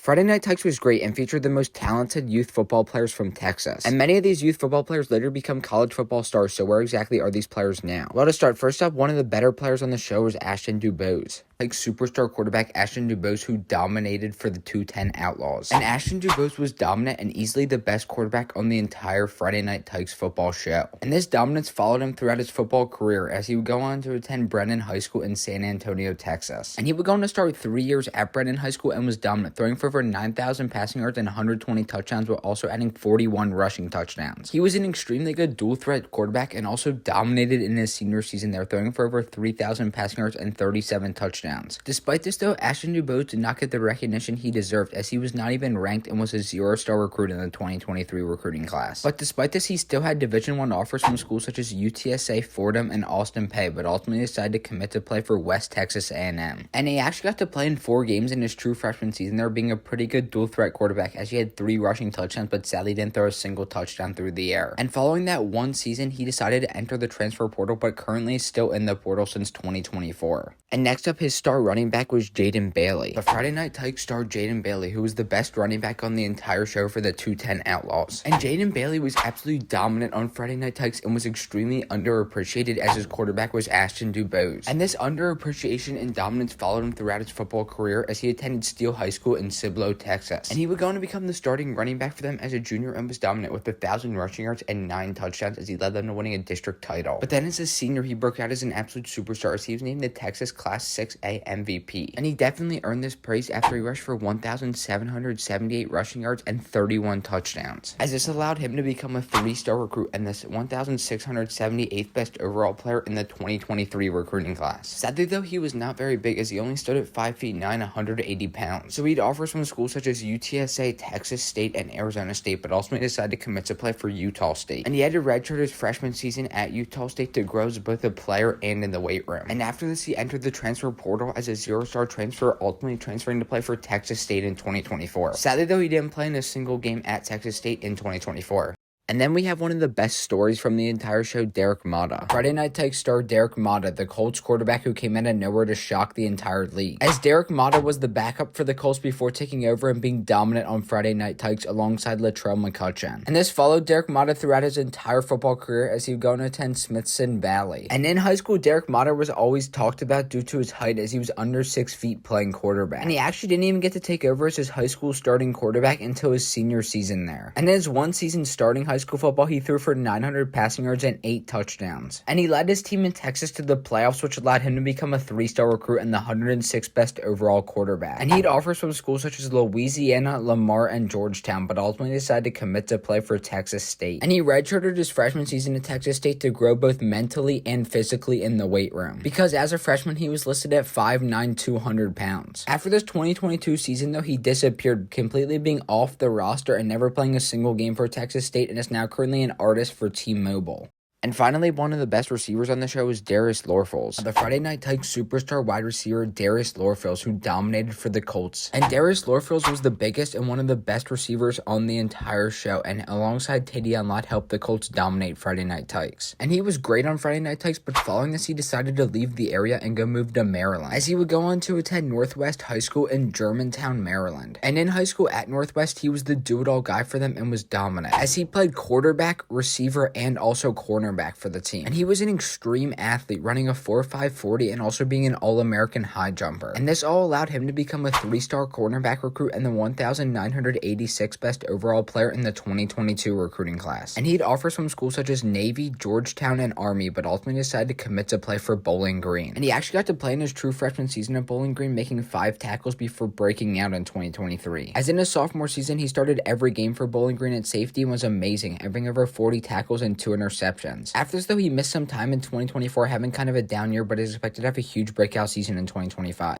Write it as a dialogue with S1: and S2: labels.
S1: Friday Night Tykes was great and featured the most talented youth football players from Texas. And many of these youth football players later become college football stars, so where exactly are these players now? Well, to start, first up, one of the better players on the show was Ashton Dubose. Like superstar quarterback Ashton Dubose, who dominated for the 210 Outlaws. And Ashton Dubose was dominant and easily the best quarterback on the entire Friday Night Tykes football show. And this dominance followed him throughout his football career as he would go on to attend Brennan High School in San Antonio, Texas. And he would go on to start 3 years at Brennan High School and was dominant, throwing for over 9,000 passing yards and 120 touchdowns while also adding 41 rushing touchdowns. He was an extremely good dual threat quarterback and also dominated in his senior season there, throwing for over 3,000 passing yards and 37 touchdowns. Despite this though, Ashton Dubose did not get the recognition he deserved as he was not even ranked and was a 0-star recruit in the 2023 recruiting class. But despite this, he still had Division I offers from schools such as UTSA, Fordham, and Austin Peay, but ultimately decided to commit to play for West Texas A&M. And he actually got to play in 4 games in his true freshman season there, being a pretty good dual threat quarterback as he had 3 rushing touchdowns but sadly didn't throw a single touchdown through the air. And following that one season, he decided to enter the transfer portal but currently is still in the portal since 2024. And next up, his star running back was Jaden Bailey. The Friday Night Tykes star Jaden Bailey, who was the best running back on the entire show for the 210 Outlaws. And Jaden Bailey was absolutely dominant on Friday Night Tykes and was extremely underappreciated as his quarterback was Ashton Dubose. And this underappreciation and dominance followed him throughout his football career as he attended Steele High School in Cibolo, Texas. And he would go on to become the starting running back for them as a junior and was dominant with 1,000 rushing yards and 9 touchdowns as he led them to winning a district title. But then as a senior, he broke out as an absolute superstar as he was named the Texas Class 6A MVP. And he definitely earned this praise after he rushed for 1,778 rushing yards and 31 touchdowns, as this allowed him to become a 3-star recruit and the 1,678th best overall player in the 2023 recruiting class. Sadly though, he was not very big as he only stood at 5 feet 9, 180 pounds. So he'd offers from schools such as UTSA, Texas State, and Arizona State, but ultimately decided to commit to play for Utah State. And he had to redshirt his freshman season at Utah State to grow as both a player and in the weight room. And after this, he entered the transfer portal as a 0-star transfer, ultimately transferring to play for Texas State in 2024. Sadly though, he didn't play in a single game at Texas State in 2024. And then we have one of the best stories from the entire show, Derek Mata. Friday Night Tykes star Derek Mata, the Colts quarterback who came out of nowhere to shock the entire league. As Derek Mata was the backup for the Colts before taking over and being dominant on Friday Night Tykes alongside Latrell McCutchin. And this followed Derek Mata throughout his entire football career as he would go on to attend Smithson Valley. And in high school, Derek Mata was always talked about due to his height as he was under 6 feet playing quarterback. And he actually didn't even get to take over as his high school starting quarterback until his senior season there. And in his one season starting high school football, he threw for 900 passing yards and 8 touchdowns. And he led his team in Texas to the playoffs, which allowed him to become a 3-star recruit and the 106th best overall quarterback. And he had offers from schools such as Louisiana, Lamar, and Georgetown, but ultimately decided to commit to play for Texas State. And he redshirted his freshman season at Texas State to grow both mentally and physically in the weight room, because as a freshman, he was listed at 5'9", 200 pounds. After this 2022 season, though, he disappeared, completely being off the roster and never playing a single game for Texas State, and is now currently an artist for T-Mobile. And finally, one of the best receivers on the show is Darius Lorfels, the Friday Night Tykes superstar wide receiver Darius Lorfels, who dominated for the Colts. And Darius Lorfels was the biggest and one of the best receivers on the entire show, and alongside Tadion Lott helped the Colts dominate Friday Night Tykes. And he was great on Friday Night Tykes, but following this, he decided to leave the area and go move to Maryland, as he would go on to attend Northwest High School in Germantown, Maryland. And in high school at Northwest, he was the do-it-all guy for them and was dominant, as he played quarterback, receiver, and also cornerback for the team. And he was an extreme athlete, running a 4.5 40 and also being an All-American high jumper. And this all allowed him to become a 3-star cornerback recruit and the 1,986th best overall player in the 2022 recruiting class. And he had offers from schools such as Navy, Georgetown, and Army, but ultimately decided to commit to play for Bowling Green. And he actually got to play in his true freshman season at Bowling Green, making 5 tackles before breaking out in 2023. As in his sophomore season, he started every game for Bowling Green at safety and was amazing, having over 40 tackles and 2 interceptions. After this, though, he missed some time in 2024, having kind of a down year, but is expected to have a huge breakout season in 2025.